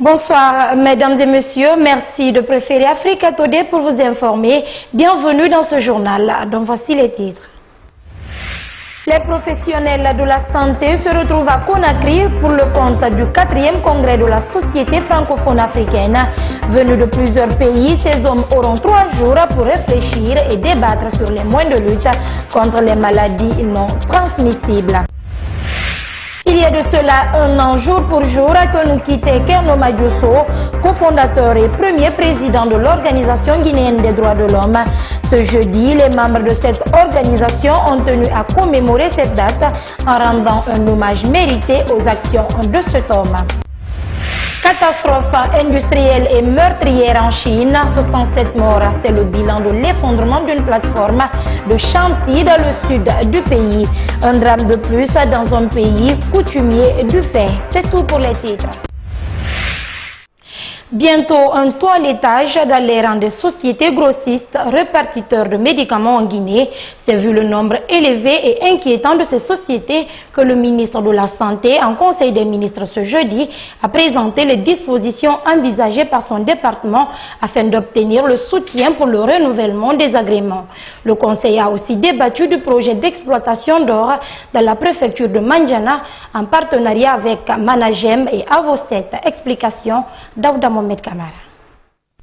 Bonsoir mesdames et messieurs, merci de préférer Africa Today pour vous informer. Bienvenue dans ce journal, dont voici les titres. Les professionnels de la santé se retrouvent à Conakry pour le compte du 4e congrès de la Société francophone africaine. Venus de plusieurs pays, ces hommes auront 3 jours pour réfléchir et débattre sur les moyens de lutte contre les maladies non transmissibles. Il y a de cela un an jour pour jour que nous quittait Kerno Madjousso, cofondateur et premier président de l'Organisation guinéenne des droits de l'homme. Ce jeudi, les membres de cette organisation ont tenu à commémorer cette date en rendant un hommage mérité aux actions de cet homme. Catastrophe industrielle et meurtrière en Chine, 67 morts, c'est le bilan de l'effondrement d'une plateforme de chantier dans le sud du pays. Un drame de plus dans un pays coutumier du fer. C'est tout pour les titres. Bientôt un toilettage dans les rangs des sociétés grossistes répartiteurs de médicaments en Guinée. C'est vu le nombre élevé et inquiétant de ces sociétés que le ministre de la Santé, en Conseil des ministres ce jeudi, a présenté les dispositions envisagées par son département afin d'obtenir le soutien pour le renouvellement des agréments. Le Conseil a aussi débattu du projet d'exploitation d'or dans la préfecture de Mandiana en partenariat avec Managem et Avocet. Explication d'Aouda Mohamed Kamara.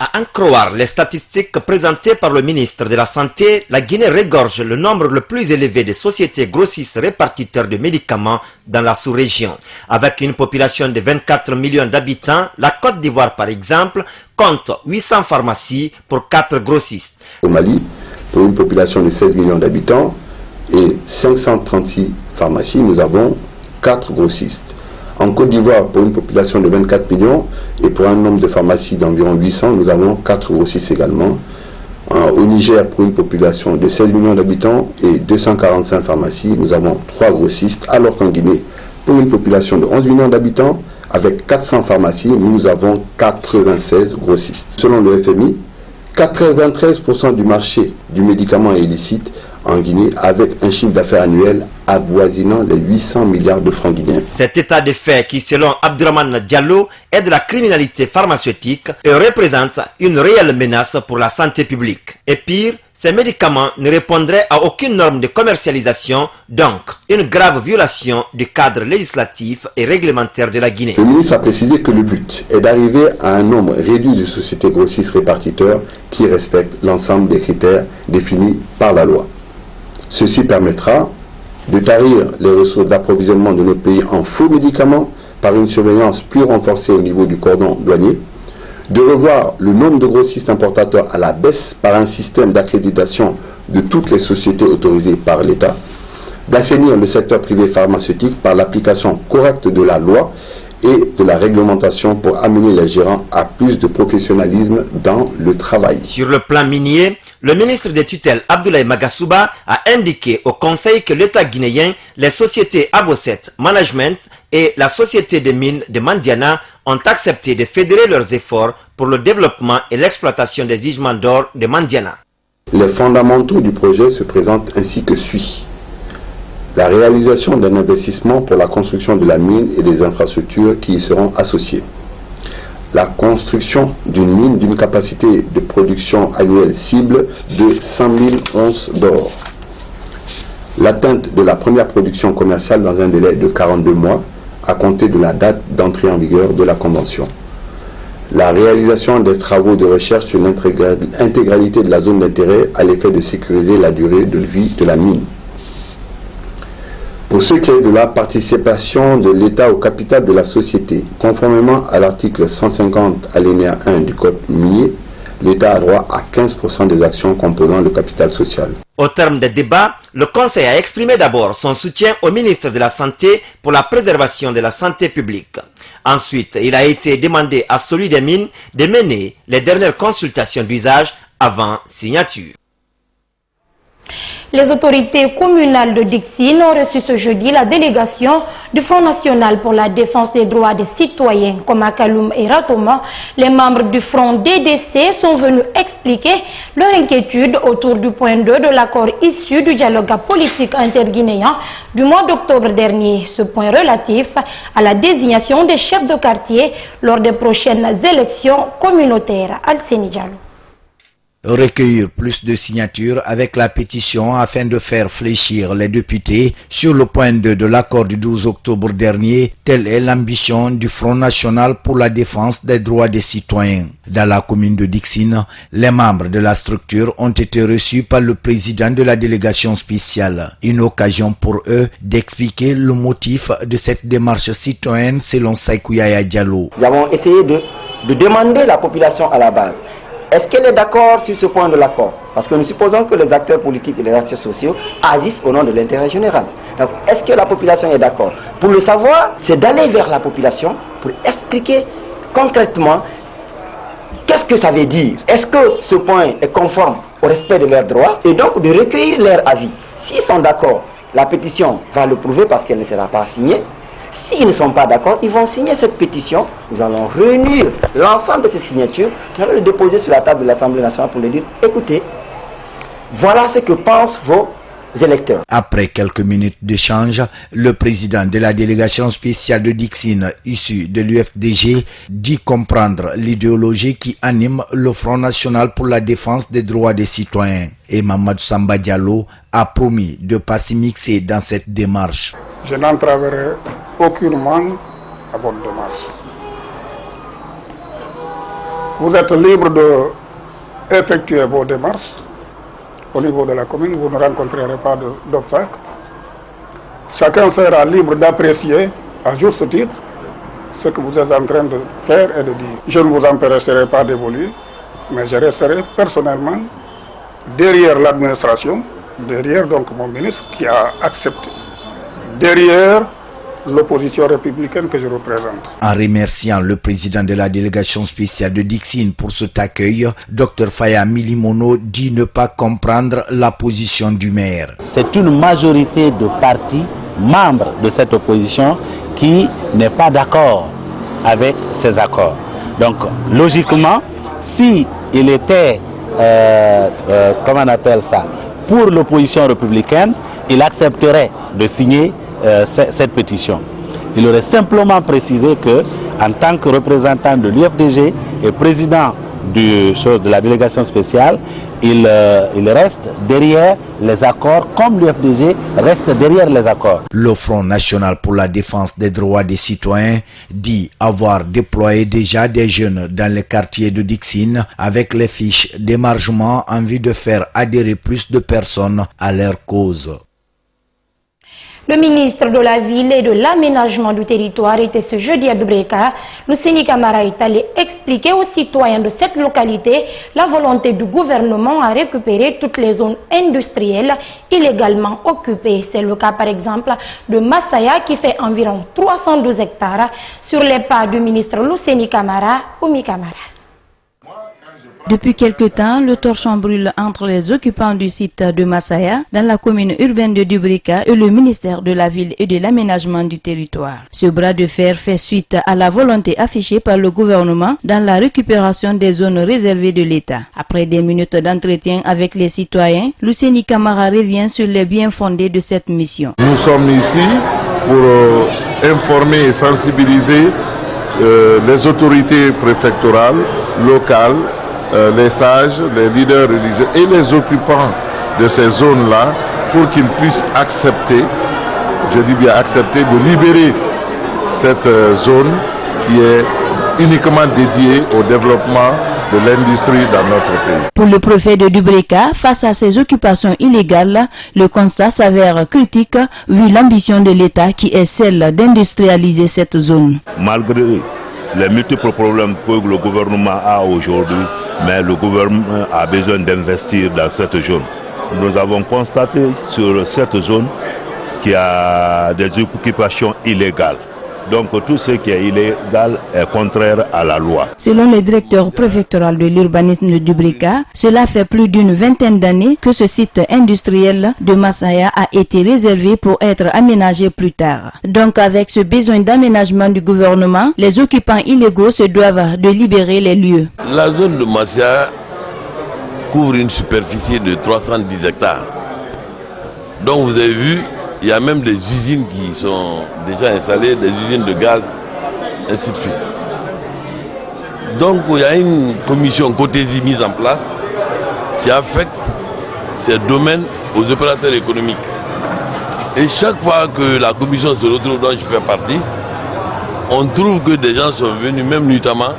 À en croire les statistiques présentées par le ministre de la Santé, la Guinée regorge le nombre le plus élevé de sociétés grossistes répartiteurs de médicaments dans la sous-région. Avec une population de 24 millions d'habitants, la Côte d'Ivoire par exemple compte 800 pharmacies pour 4 grossistes. Au Mali, pour une population de 16 millions d'habitants et 536 pharmacies, nous avons 4 grossistes. En Côte d'Ivoire, pour une population de 24 millions et pour un nombre de pharmacies d'environ 800, nous avons 4 grossistes également. Au Niger, pour une population de 16 millions d'habitants et 245 pharmacies, nous avons 3 grossistes, alors qu'en Guinée, pour une population de 11 millions d'habitants, avec 400 pharmacies, nous avons 96 grossistes. Selon le FMI, 93% du marché du médicament est illicite en Guinée, avec un chiffre d'affaires annuel avoisinant les 800 milliards de francs guinéens. Cet état de fait qui, selon Abdurrahman Diallo, est de la criminalité pharmaceutique et représente une réelle menace pour la santé publique. Et pire, ces médicaments ne répondraient à aucune norme de commercialisation, donc une grave violation du cadre législatif et réglementaire de la Guinée. Le ministre a précisé que le but est d'arriver à un nombre réduit de sociétés grossistes répartiteurs qui respectent l'ensemble des critères définis par la loi. Ceci permettra de tarir les ressources d'approvisionnement de nos pays en faux médicaments par une surveillance plus renforcée au niveau du cordon douanier, de revoir le nombre de grossistes importateurs à la baisse par un système d'accréditation de toutes les sociétés autorisées par l'État, d'assainir le secteur privé pharmaceutique par l'application correcte de la loi et de la réglementation pour amener les gérants à plus de professionnalisme dans le travail. Sur le plan minier, le ministre des tutelles Abdoulaye Magasuba a indiqué au Conseil que l'État guinéen, les sociétés Avocet Management et la société des mines de Mandiana ont accepté de fédérer leurs efforts pour le développement et l'exploitation des gisements d'or de Mandiana. Les fondamentaux du projet se présentent ainsi que suit. La réalisation d'un investissement pour la construction de la mine et des infrastructures qui y seront associées. La construction d'une mine d'une capacité de production annuelle cible de 100 000 onces d'or. L'atteinte de la première production commerciale dans un délai de 42 mois à compter de la date d'entrée en vigueur de la Convention. La réalisation des travaux de recherche sur l'intégralité de la zone d'intérêt à l'effet de sécuriser la durée de vie de la mine. Pour ce qui est de la participation de l'État au capital de la société, conformément à l'article 150 alinéa 1 du Code minier, l'État a droit à 15% des actions composant le capital social. Au terme des débats, le Conseil a exprimé d'abord son soutien au ministre de la Santé pour la préservation de la santé publique. Ensuite, il a été demandé à celui des mines de mener les dernières consultations d'usage avant signature. Les autorités communales de Dixine ont reçu ce jeudi la délégation du Front National pour la défense des droits des citoyens. Comme à Kaloum et Ratoma, les membres du Front DDC sont venus expliquer leur inquiétude autour du point 2 de l'accord issu du dialogue politique interguinéen du mois d'octobre dernier. Ce point relatif à la désignation des chefs de quartier lors des prochaines élections communautaires. Al-Seni Diallo. Recueillir plus de signatures avec la pétition afin de faire fléchir les députés sur le point 2 de l'accord du 12 octobre dernier, telle est l'ambition du Front National pour la défense des droits des citoyens. Dans la commune de Dixine, les membres de la structure ont été reçus par le président de la délégation spéciale. Une occasion pour eux d'expliquer le motif de cette démarche citoyenne selon Saïkouyaya Diallo. Nous avons essayé de demander la population à la base. Est-ce qu'elle est d'accord sur ce point de l'accord? Parce que nous supposons que les acteurs politiques et les acteurs sociaux agissent au nom de l'intérêt général. Donc, est-ce que la population est d'accord? Pour le savoir, c'est d'aller vers la population pour expliquer concrètement qu'est-ce que ça veut dire. Est-ce que ce point est conforme au respect de leurs droits? Et donc de recueillir leur avis. S'ils sont d'accord, la pétition va le prouver parce qu'elle ne sera pas signée. S'ils ne sont pas d'accord, ils vont signer cette pétition. Nous allons réunir l'ensemble de ces signatures, nous allons les déposer sur la table de l'Assemblée nationale pour leur dire, écoutez, voilà ce que pensent vos électeurs. Après quelques minutes d'échange, le président de la délégation spéciale de Dixine, issu de l'UFDG, dit comprendre l'idéologie qui anime le Front National pour la défense des droits des citoyens. Et Mamadou Samba Diallo a promis de ne pas s'immiscer dans cette démarche. Je n'entraverai aucunement à votre démarche. Vous êtes libre d'effectuer vos démarches. Au niveau de la commune, vous ne rencontrerez pas d'obstacles. Chacun sera libre d'apprécier à juste titre ce que vous êtes en train de faire et de dire. Je ne vous empêcherai pas d'évoluer, mais je resterai personnellement derrière l'administration, derrière donc mon ministre qui a accepté, derrière l'opposition républicaine que je représente. En remerciant le président de la délégation spéciale de Dixine pour cet accueil, Dr Faya Milimono dit ne pas comprendre la position du maire. C'est une majorité de partis membres de cette opposition qui n'est pas d'accord avec ces accords. Donc logiquement, si il était, comment on appelle ça, pour l'opposition républicaine, il accepterait de signer cette pétition. Il aurait simplement précisé que, en tant que représentant de l'UFDG et président de la délégation spéciale, il reste derrière les accords comme l'UFDG reste derrière les accords. Le Front National pour la défense des droits des citoyens dit avoir déployé déjà des jeunes dans les quartiers de Dixine avec les fiches d'émargement en vue de faire adhérer plus de personnes à leur cause. Le ministre de la Ville et de l'Aménagement du Territoire était ce jeudi à Dubreka. Luseni Camara est allé expliquer aux citoyens de cette localité la volonté du gouvernement à récupérer toutes les zones industrielles illégalement occupées. C'est le cas par exemple de Masaya qui fait environ 312 hectares sur les pas du ministre Luseni Camara, Oumi Camara. Depuis quelque temps, le torchon brûle entre les occupants du site de Masaya, dans la commune urbaine de Dubreka, et le ministère de la Ville et de l'Aménagement du Territoire. Ce bras de fer fait suite à la volonté affichée par le gouvernement dans la récupération des zones réservées de l'État. Après des minutes d'entretien avec les citoyens, Luseni Camara revient sur les biens fondés de cette mission. Nous sommes ici pour informer et sensibiliser les autorités préfectorales, locales, les sages, les leaders religieux et les occupants de ces zones-là pour qu'ils puissent accepter, je dis bien accepter, de libérer cette zone qui est uniquement dédiée au développement de l'industrie dans notre pays. Pour le préfet de Dubreka, face à ces occupations illégales, le constat s'avère critique vu l'ambition de l'État qui est celle d'industrialiser cette zone. Malgré les multiples problèmes que le gouvernement a aujourd'hui, mais le gouvernement a besoin d'investir dans cette zone. Nous avons constaté sur cette zone qu'il y a des occupations illégales. Donc tout ce qui est illégal est contraire à la loi. Selon le directeur préfectoral de l'urbanisme du Brika, cela fait plus d'une vingtaine d'années que ce site industriel de Masaya a été réservé pour être aménagé plus tard. Donc avec ce besoin d'aménagement du gouvernement, les occupants illégaux se doivent de libérer les lieux. La zone de Masaya couvre une superficie de 310 hectares. Donc vous avez vu, il y a même des usines qui sont déjà installées, des usines de gaz, ainsi de suite. Donc il y a une commission Cotési mise en place qui affecte ces domaines aux opérateurs économiques. Et chaque fois que la commission se retrouve dont je fais partie, on trouve que des gens sont venus, même notamment,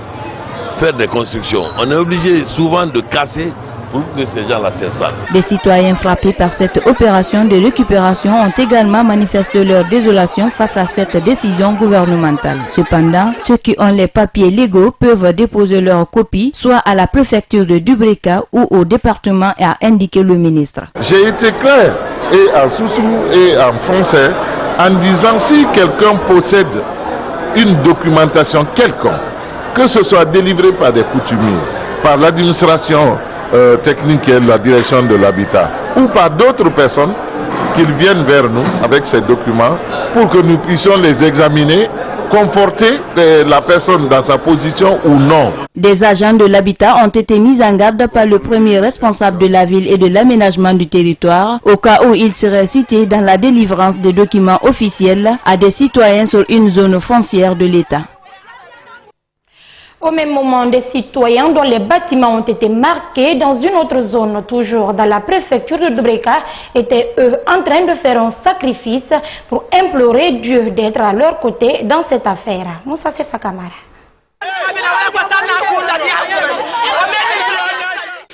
faire des constructions. On est obligé souvent de casser pour que ces gens-là s'installent. Des citoyens frappés par cette opération de récupération ont également manifesté leur désolation face à cette décision gouvernementale. Cependant, ceux qui ont les papiers légaux peuvent déposer leurs copies soit à la préfecture de Dubrika ou au département, a indiqué le ministre. J'ai été clair et en soussou et en français en disant si quelqu'un possède une documentation quelconque, que ce soit délivré par des coutumiers, par l'administration technique et la direction de l'habitat ou par d'autres personnes, qu'ils viennent vers nous avec ces documents pour que nous puissions les examiner, conforter la personne dans sa position ou non. Des agents de l'habitat ont été mis en garde par le premier responsable de la ville et de l'aménagement du territoire au cas où il serait cité dans la délivrance de documents officiels à des citoyens sur une zone foncière de l'État. Au même moment, des citoyens dont les bâtiments ont été marqués dans une autre zone, toujours dans la préfecture de Dubrika, étaient eux en train de faire un sacrifice pour implorer Dieu d'être à leur côté dans cette affaire. Moussa Sefa Kamara.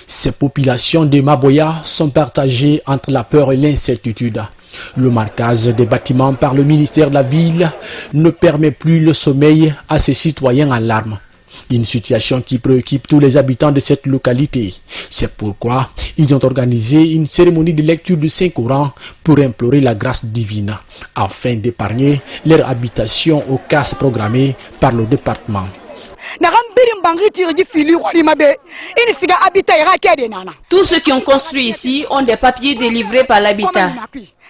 Ces populations de Maboya sont partagées entre la peur et l'incertitude. Le marquage des bâtiments par le ministère de la Ville ne permet plus le sommeil à ces citoyens en larmes. Une situation qui préoccupe tous les habitants de cette localité. C'est pourquoi ils ont organisé une cérémonie de lecture du Saint-Coran pour implorer la grâce divine, afin d'épargner leur habitation aux casses programmées par le département. Tous ceux qui ont construit ici ont des papiers délivrés par l'habitat.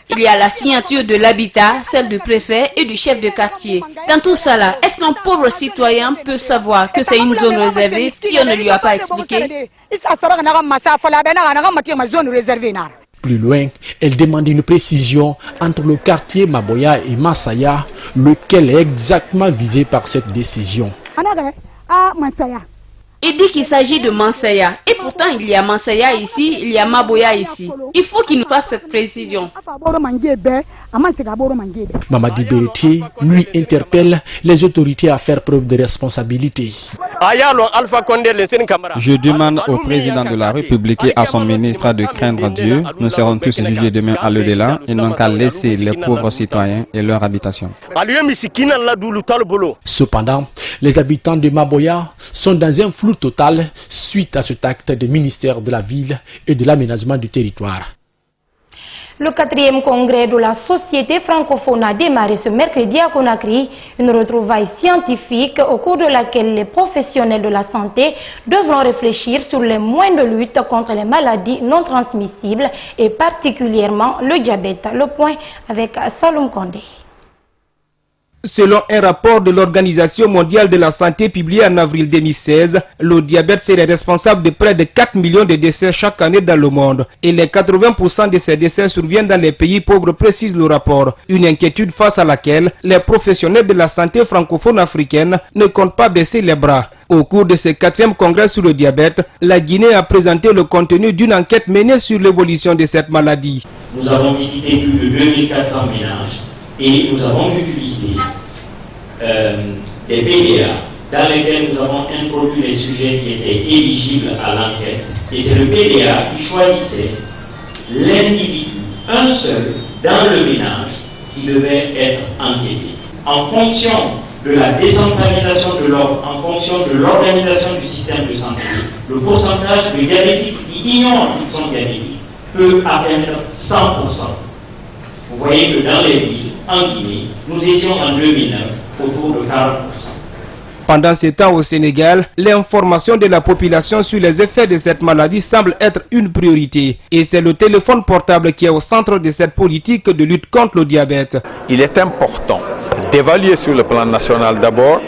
Il y a la signature de l'habitat, celle du préfet et du chef de quartier. Dans tout cela, est-ce qu'un pauvre citoyen peut savoir que c'est une zone réservée si on ne lui a pas expliqué? Plus loin, elle demande une précision entre le quartier Maboya et Masaya, lequel est exactement visé par cette décision. Il dit qu'il s'agit de Mansaya. Et pourtant, il y a Mansaya ici, il y a Maboya ici. Il faut qu'il nous fasse cette précision. Mamadi Beriti, lui, interpelle les autorités à faire preuve de responsabilité. Je demande au président de la République et à son ministre de craindre Dieu. Nous serons tous jugés demain à l'au-delà et n'ont qu'à laisser les pauvres citoyens et leur habitation. Cependant, les habitants de Maboya sont dans un flou total suite à cet acte du ministère de la Ville et de l'aménagement du territoire. Le 4e congrès de la société francophone a démarré ce mercredi à Conakry, une retrouvaille scientifique au cours de laquelle les professionnels de la santé devront réfléchir sur les moyens de lutte contre les maladies non transmissibles et particulièrement le diabète. Le point avec Saloum Kondé. Selon un rapport de l'Organisation mondiale de la santé publié en avril 2016, le diabète serait responsable de près de 4 millions de décès chaque année dans le monde. Et les 80% de ces décès surviennent dans les pays pauvres, précise le rapport. Une inquiétude face à laquelle les professionnels de la santé francophone africaine ne comptent pas baisser les bras. Au cours de ce 4e congrès sur le diabète, la Guinée a présenté le contenu d'une enquête menée sur l'évolution de cette maladie. Nous avons visité plus de 2400 ménages. Et nous avons utilisé des PDA dans lesquels nous avons introduit les sujets qui étaient éligibles à l'enquête. Et c'est le PDA qui choisissait l'individu, un seul, dans le ménage, qui devait être enquêté. En fonction de la décentralisation de l'ordre, en fonction de l'organisation du système de santé, le pourcentage de diabétiques qui ignorent qu'ils sont diabétiques peut atteindre 100%. Vous voyez que dans les villes, en Guinée, nous étions en 2009 autour de 40%. Pendant ce temps au Sénégal, l'information de la population sur les effets de cette maladie semble être une priorité. Et c'est le téléphone portable qui est au centre de cette politique de lutte contre le diabète. Il est important d'évaluer sur le plan national d'abord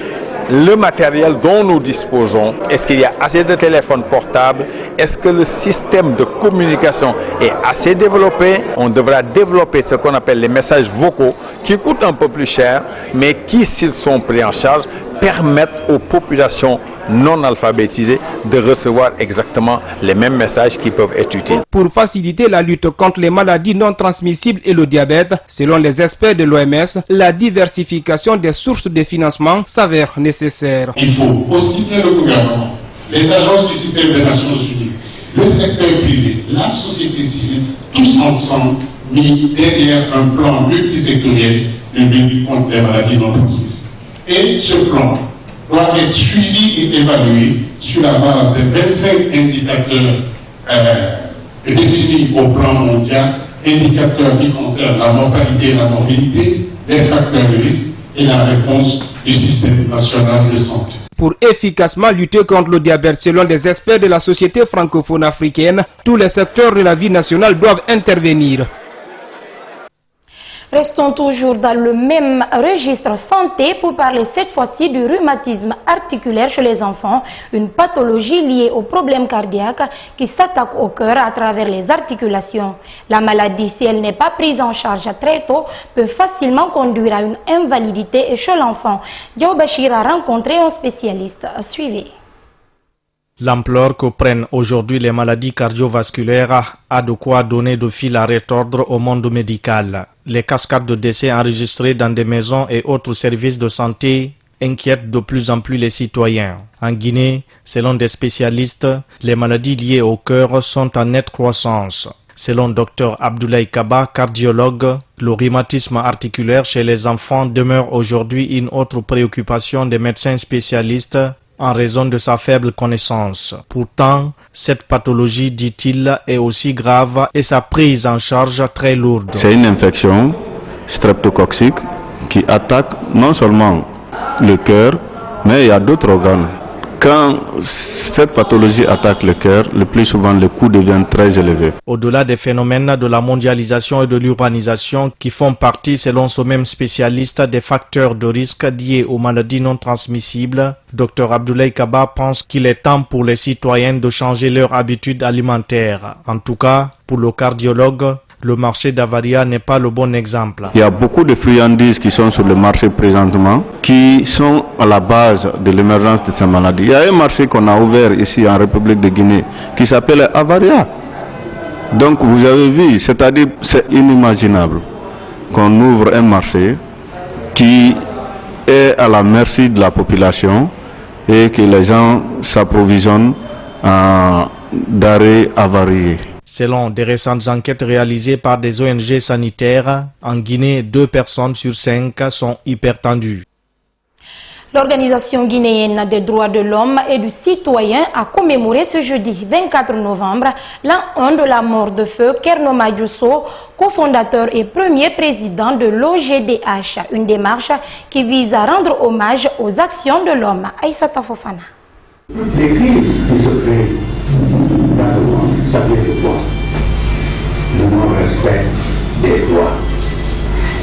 le matériel dont nous disposons. Est-ce qu'il y a assez de téléphones portables? Est-ce que le système de communication est assez développé? On devra développer ce qu'on appelle les messages vocaux qui coûtent un peu plus cher, mais qui, s'ils sont pris en charge, permettent aux populations non alphabétisées de recevoir exactement les mêmes messages qui peuvent être utiles. Pour faciliter la lutte contre les maladies non transmissibles et le diabète, selon les experts de l'OMS, la diversification des sources de financement s'avère nécessaire. Il faut aussi bien le gouvernement, les agences du système des Nations Unies, le secteur privé, la société civile, tous ensemble mis derrière un plan multisectoriel de lutte contre les maladies non transmissibles. Et ce plan doit être suivi et évalué sur la base de 25 indicateurs définis au plan mondial, indicateurs qui concernent la mortalité et la morbidité, les facteurs de risque et la réponse du système national de santé. Pour efficacement lutter contre le diabète, selon des experts de la société francophone africaine, tous les secteurs de la vie nationale doivent intervenir. Restons toujours dans le même registre santé pour parler cette fois-ci du rhumatisme articulaire chez les enfants, une pathologie liée aux problèmes cardiaques qui s'attaque au cœur à travers les articulations. La maladie, si elle n'est pas prise en charge très tôt, peut facilement conduire à une invalidité chez l'enfant. Diao Bachir a rencontré un spécialiste. Suivez. L'ampleur que prennent aujourd'hui les maladies cardiovasculaires a de quoi donner de fil à retordre au monde médical. Les cascades de décès enregistrés dans des maisons et autres services de santé inquiètent de plus en plus les citoyens. En Guinée, selon des spécialistes, les maladies liées au cœur sont en nette croissance. Selon Dr Abdoulaye Kaba, cardiologue, le rhumatisme articulaire chez les enfants demeure aujourd'hui une autre préoccupation des médecins spécialistes en raison de sa faible connaissance. Pourtant, cette pathologie, dit-il, est aussi grave et sa prise en charge très lourde. C'est une infection streptococcique qui attaque non seulement le cœur, mais il y a d'autres organes. Quand cette pathologie attaque le cœur, le plus souvent le coût devient très élevé. Au-delà des phénomènes de la mondialisation et de l'urbanisation qui font partie, selon ce même spécialiste, des facteurs de risque liés aux maladies non transmissibles, Dr Abdoulaye Kaba pense qu'il est temps pour les citoyens de changer leurs habitudes alimentaires. En tout cas, pour le cardiologue, le marché d'Avaria n'est pas le bon exemple. Il y a beaucoup de friandises qui sont sur le marché présentement, qui sont à la base de l'émergence de ces maladies. Il y a un marché qu'on a ouvert ici en République de Guinée, qui s'appelle Avaria. Donc vous avez vu, c'est-à-dire c'est inimaginable qu'on ouvre un marché qui est à la merci de la population et que les gens s'approvisionnent en denrées avariées. Selon des récentes enquêtes réalisées par des ONG sanitaires, en Guinée, 2 personnes sur 5 sont hypertendues. L'Organisation guinéenne des droits de l'homme et du citoyen a commémoré ce jeudi 24 novembre l'an 1 de la mort de feu Kerno Madjousso, cofondateur et premier président de l'OGDH, une démarche qui vise à rendre hommage aux actions de l'homme. Aïssata Fofana. Les crises qui se créent dans le monde, ça vient de quoi? Le non-respect des droits.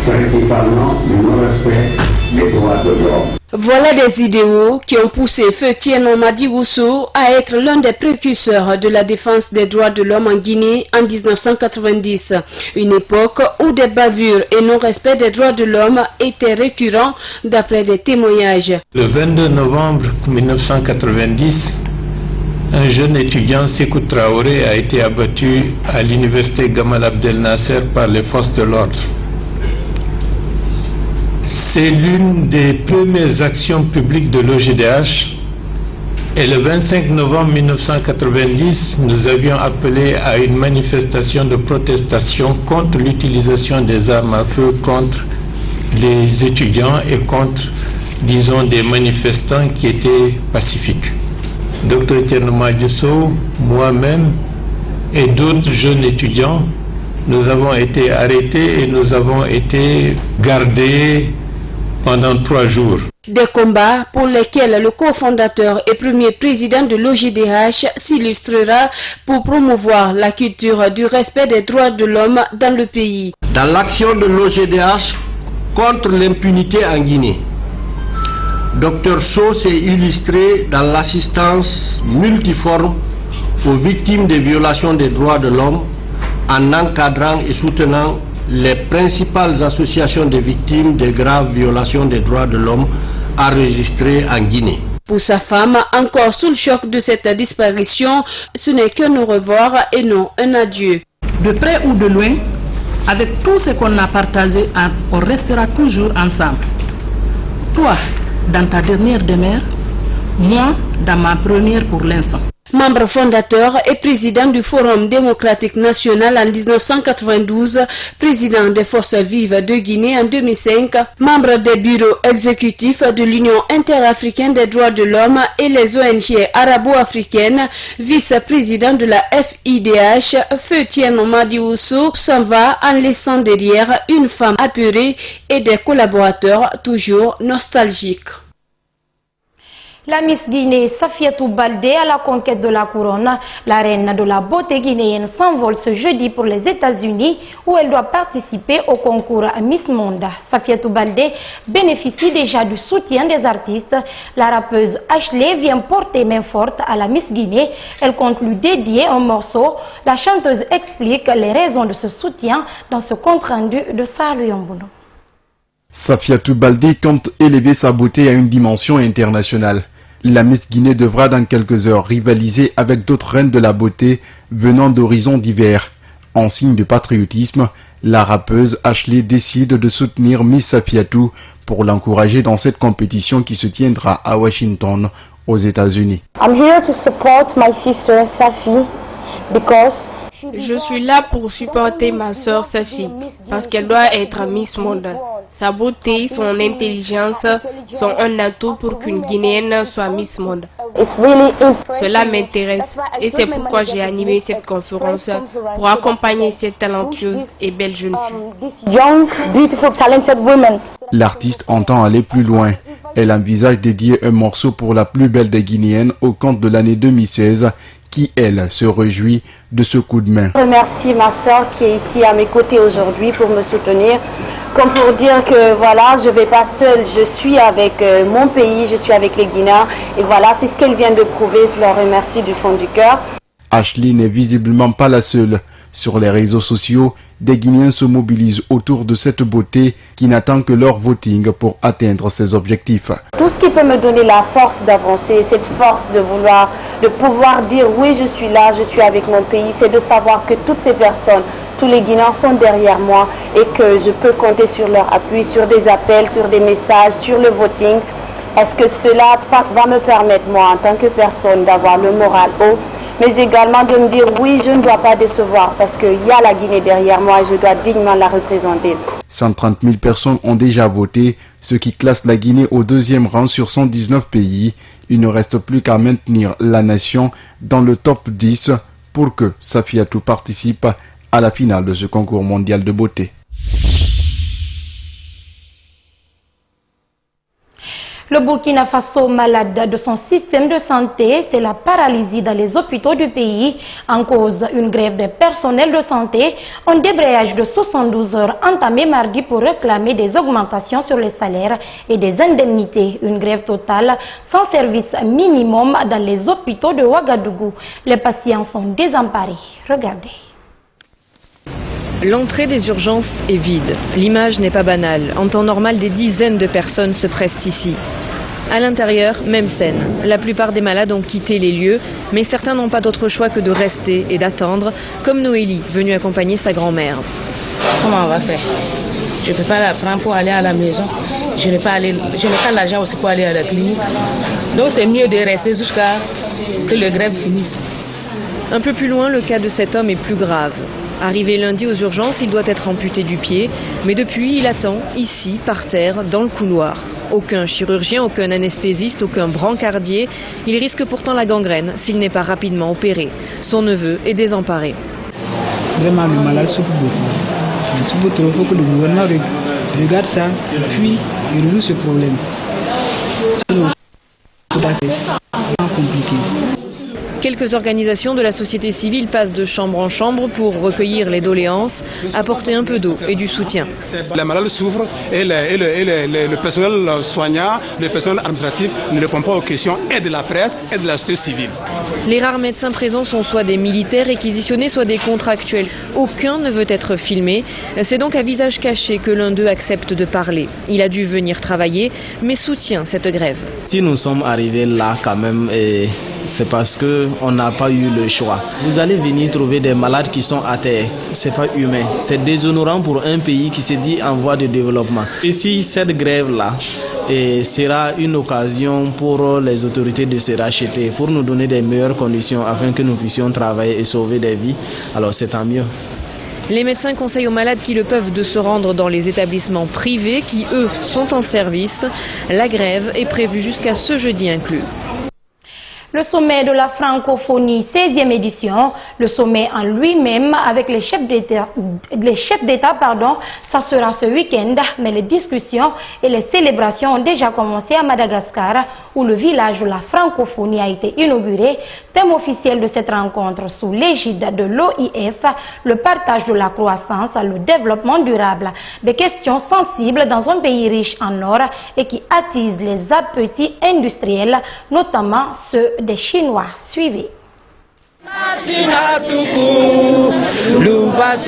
Principalement, le non-respect des droits de l'homme. Voilà des idéaux qui ont poussé Feu Tierno Madjousso à être l'un des précurseurs de la défense des droits de l'homme en Guinée en 1990. Une époque où des bavures et non-respect des droits de l'homme étaient récurrents d'après des témoignages. Le 22 novembre 1990, un jeune étudiant, Sékou Traoré, a été abattu à l'université Gamal Abdel Nasser par les forces de l'ordre. C'est l'une des premières actions publiques de l'OGDH et le 25 novembre 1990, nous avions appelé à une manifestation de protestation contre l'utilisation des armes à feu contre les étudiants et contre, disons, des manifestants qui étaient pacifiques. Dr Tierno Madjousso, moi-même et d'autres jeunes étudiants, nous avons été arrêtés et nous avons été gardés pendant 3 jours. Des combats pour lesquels le cofondateur et premier président de l'OJDH s'illustrera pour promouvoir la culture du respect des droits de l'homme dans le pays. Dans l'action de l'OJDH contre l'impunité en Guinée, Dr So s'est illustré dans l'assistance multiforme aux victimes des violations des droits de l'homme en encadrant et soutenant les principales associations de victimes de graves violations des droits de l'homme enregistrées en Guinée. Pour sa femme, encore sous le choc de cette disparition, ce n'est qu'un au revoir et non un adieu. De près ou de loin, avec tout ce qu'on a partagé, on restera toujours ensemble. Toi, dans ta dernière demeure, moi, dans ma première pour l'instant. Membre fondateur et président du Forum démocratique national en 1992, président des Forces vives de Guinée en 2005, membre des bureaux exécutifs de l'Union interafricaine des droits de l'homme et les ONG arabo-africaines, vice-président de la FIDH, Feu Thierno Madi Ousso s'en va en laissant derrière une femme apeurée et des collaborateurs toujours nostalgiques. La Miss Guinée Safiatou Baldé à la conquête de la couronne, la reine de la beauté guinéenne s'envole ce jeudi pour les États-Unis où elle doit participer au concours Miss Monde. Safiatou Baldé bénéficie déjà du soutien des artistes. La rappeuse Ashley vient porter main forte à la Miss Guinée. Elle compte lui dédier un morceau. La chanteuse explique les raisons de ce soutien dans ce compte-rendu de Salou Yombono. Safiatou Baldé compte élever sa beauté à une dimension internationale. La Miss Guinée devra dans quelques heures rivaliser avec d'autres reines de la beauté venant d'horizons divers. En signe de patriotisme, la rappeuse Ashley décide de soutenir Miss Safiatou pour l'encourager dans cette compétition qui se tiendra à Washington, aux États-Unis. I'm here to support my sister Safi because je suis là pour supporter ma sœur Safi parce qu'elle doit être Miss Monde. Sa beauté, son intelligence sont un atout pour qu'une Guinéenne soit Miss Monde. Cela m'intéresse et c'est pourquoi j'ai animé cette conférence pour accompagner cette talentueuse et belle jeune fille. L'artiste entend aller plus loin. Elle envisage dédier un morceau pour la plus belle des Guinéennes au compte de l'année 2016 qui, elle, se réjouit de ce coup de main. Je remercie ma soeur qui est ici à mes côtés aujourd'hui pour me soutenir, comme pour dire que voilà, je ne vais pas seule, je suis avec mon pays, je suis avec les Guinéens, et voilà, c'est ce qu'elle vient de prouver, je leur remercie du fond du cœur. Ashley n'est visiblement pas la seule. Sur les réseaux sociaux, des Guinéens se mobilisent autour de cette beauté qui n'attend que leur voting pour atteindre ses objectifs. Tout ce qui peut me donner la force d'avancer, cette force de pouvoir dire oui je suis là, je suis avec mon pays, c'est de savoir que toutes ces personnes, tous les Guinéens sont derrière moi et que je peux compter sur leur appui, sur des appels, sur des messages, sur le voting. Est-ce que cela va me permettre moi en tant que personne d'avoir le moral haut, mais également de me dire oui, je ne dois pas décevoir parce qu'il y a la Guinée derrière moi et je dois dignement la représenter. 130 000 personnes ont déjà voté, ce qui classe la Guinée au 2e rang sur 119 pays. Il ne reste plus qu'à maintenir la nation dans le top 10 pour que Safiatou participe à la finale de ce concours mondial de beauté. Le Burkina Faso malade de son système de santé, c'est la paralysie dans les hôpitaux du pays. En cause, une grève des personnels de santé, un débrayage de 72 heures entamé mardi pour réclamer des augmentations sur les salaires et des indemnités. Une grève totale sans service minimum dans les hôpitaux de Ouagadougou. Les patients sont désemparés. Regardez. L'entrée des urgences est vide. L'image n'est pas banale. En temps normal, des dizaines de personnes se pressent ici. À l'intérieur, même scène. La plupart des malades ont quitté les lieux, mais certains n'ont pas d'autre choix que de rester et d'attendre, comme Noélie, venue accompagner sa grand-mère. Comment on va faire? Je ne peux pas la prendre pour aller à la maison. Je n'ai pas l'argent aussi pour aller à la clinique. Donc c'est mieux de rester jusqu'à que le grève finisse. Un peu plus loin, le cas de cet homme est plus grave. Arrivé lundi aux urgences, il doit être amputé du pied, mais depuis, il attend, ici, par terre, dans le couloir. Aucun chirurgien, aucun anesthésiste, aucun brancardier. Il risque pourtant la gangrène s'il n'est pas rapidement opéré. Son neveu est désemparé. Vraiment, le malade souffre beaucoup. Il souffre trop, il faut que le gouvernement regarde ça, puis de résoudre ce problème. Sinon, c'est compliqué. Quelques organisations de la société civile passent de chambre en chambre pour recueillir les doléances, apporter un peu d'eau et du soutien. Les malades souffrent et le personnel soignant, le personnel administratif ne répond pas aux questions et de la presse et de la société civile. Les rares médecins présents sont soit des militaires réquisitionnés, soit des contractuels. Aucun ne veut être filmé. C'est donc à visage caché que l'un d'eux accepte de parler. Il a dû venir travailler, mais soutient cette grève. Si nous sommes arrivés là quand même, c'est parce qu'on n'a pas eu le choix. Vous allez venir trouver des malades qui sont à terre. C'est pas humain. C'est déshonorant pour un pays qui se dit en voie de développement. Ici, cette grève-là sera une occasion pour les autorités de se racheter, pour nous donner des meilleures conditions afin que nous puissions travailler et sauver des vies. Alors c'est tant mieux. Les médecins conseillent aux malades qui le peuvent de se rendre dans les établissements privés qui, eux, sont en service. La grève est prévue jusqu'à ce jeudi inclus. Le sommet de la francophonie, 16e édition, le sommet en lui-même avec les chefs d'État, ça sera ce week-end, mais les discussions et les célébrations ont déjà commencé à Madagascar, où le village de la francophonie a été inauguré. Thème officiel de cette rencontre sous l'égide de l'OIF, le partage de la croissance, le développement durable, des questions sensibles dans un pays riche en or et qui attisent les appétits industriels, notamment ceux des Chinois. Suivez.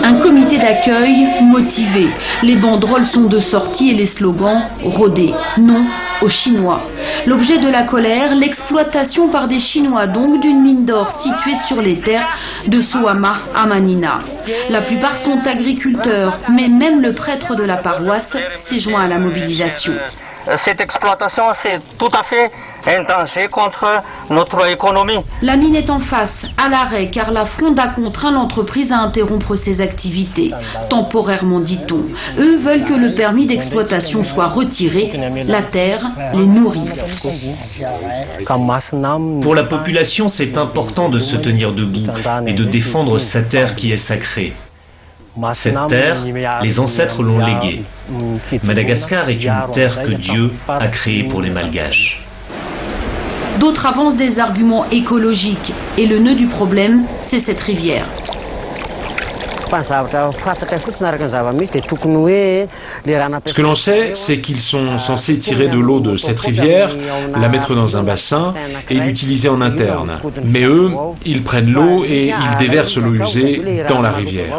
Un comité d'accueil motivé. Les banderoles sont de sortie et les slogans rodés. Non aux Chinois. L'objet de la colère, l'exploitation par des Chinois donc d'une mine d'or située sur les terres de Soama à Manina. La plupart sont agriculteurs, mais même le prêtre de la paroisse s'est joint à la mobilisation. Cette exploitation, c'est tout à fait intenté contre notre économie. La mine est en face, à l'arrêt, car la fronde a contraint l'entreprise à interrompre ses activités, temporairement dit-on. Eux veulent que le permis d'exploitation soit retiré, la terre les nourrit. Pour la population, c'est important de se tenir debout et de défendre sa terre qui est sacrée. Cette terre, les ancêtres l'ont léguée. Madagascar est une terre que Dieu a créée pour les Malgaches. D'autres avancent des arguments écologiques et le nœud du problème, c'est cette rivière. Ce que l'on sait, c'est qu'ils sont censés tirer de l'eau de cette rivière, la mettre dans un bassin et l'utiliser en interne. Mais eux, ils prennent l'eau et ils déversent l'eau usée dans la rivière.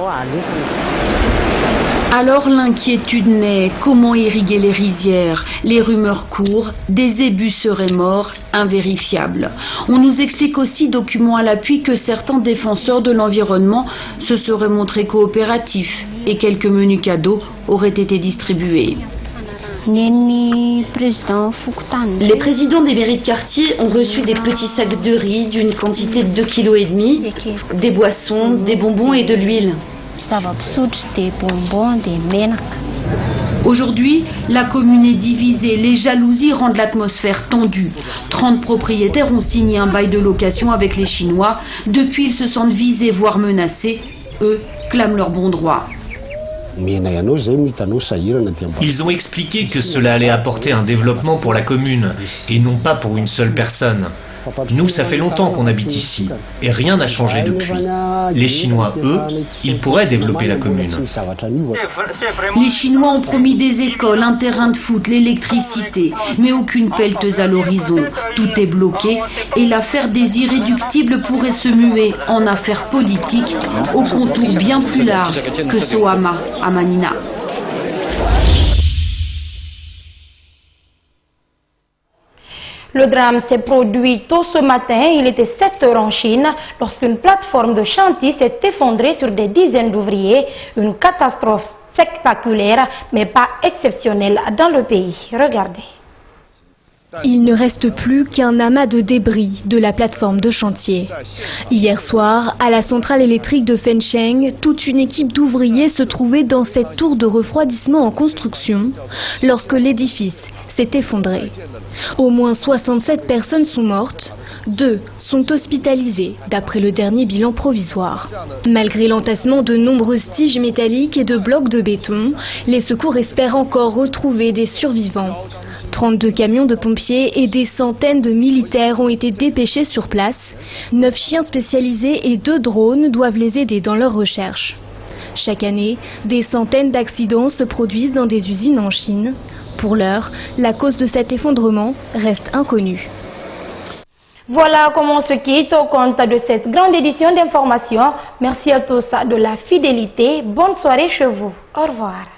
Alors l'inquiétude naît, comment irriguer les rizières? Les rumeurs courent, des ébus seraient morts, invérifiables. On nous explique aussi, documents à l'appui, que certains défenseurs de l'environnement se seraient montrés coopératifs et quelques menus cadeaux auraient été distribués. Les présidents des mairies de quartier ont reçu des petits sacs de riz d'une quantité de 2,5 kg, des boissons, des bonbons et de l'huile. Aujourd'hui, la commune est divisée, les jalousies rendent l'atmosphère tendue. 30 propriétaires ont signé un bail de location avec les Chinois. Depuis, ils se sentent visés, voire menacés. Eux clament leurs bons droits. Ils ont expliqué que cela allait apporter un développement pour la commune et non pas pour une seule personne. Nous, ça fait longtemps qu'on habite ici et rien n'a changé depuis. Les Chinois, eux, ils pourraient développer la commune. Les Chinois ont promis des écoles, un terrain de foot, l'électricité, mais aucune pelleteuse à l'horizon. Tout est bloqué et l'affaire des irréductibles pourrait se muer en affaire politique au contour bien plus large que Soama à Manina. Le drame s'est produit tôt ce matin, il était 7 heures en Chine, lorsqu'une plateforme de chantier s'est effondrée sur des dizaines d'ouvriers. Une catastrophe spectaculaire, mais pas exceptionnelle dans le pays. Regardez. Il ne reste plus qu'un amas de débris de la plateforme de chantier. Hier soir, à la centrale électrique de Fencheng, toute une équipe d'ouvriers se trouvait dans cette tour de refroidissement en construction lorsque l'édifice s'est effondré. Au moins 67 personnes sont mortes. 2 sont hospitalisés, d'après le dernier bilan provisoire. Malgré l'entassement de nombreuses tiges métalliques et de blocs de béton, les secours espèrent encore retrouver des survivants. 32 camions de pompiers et des centaines de militaires ont été dépêchés sur place. 9 chiens spécialisés et 2 drones doivent les aider dans leur recherche. Chaque année, des centaines d'accidents se produisent dans des usines en Chine. Pour l'heure, la cause de cet effondrement reste inconnue. Voilà comment on se quitte au compte de cette grande édition d'information. Merci à tous de la fidélité. Bonne soirée chez vous. Au revoir.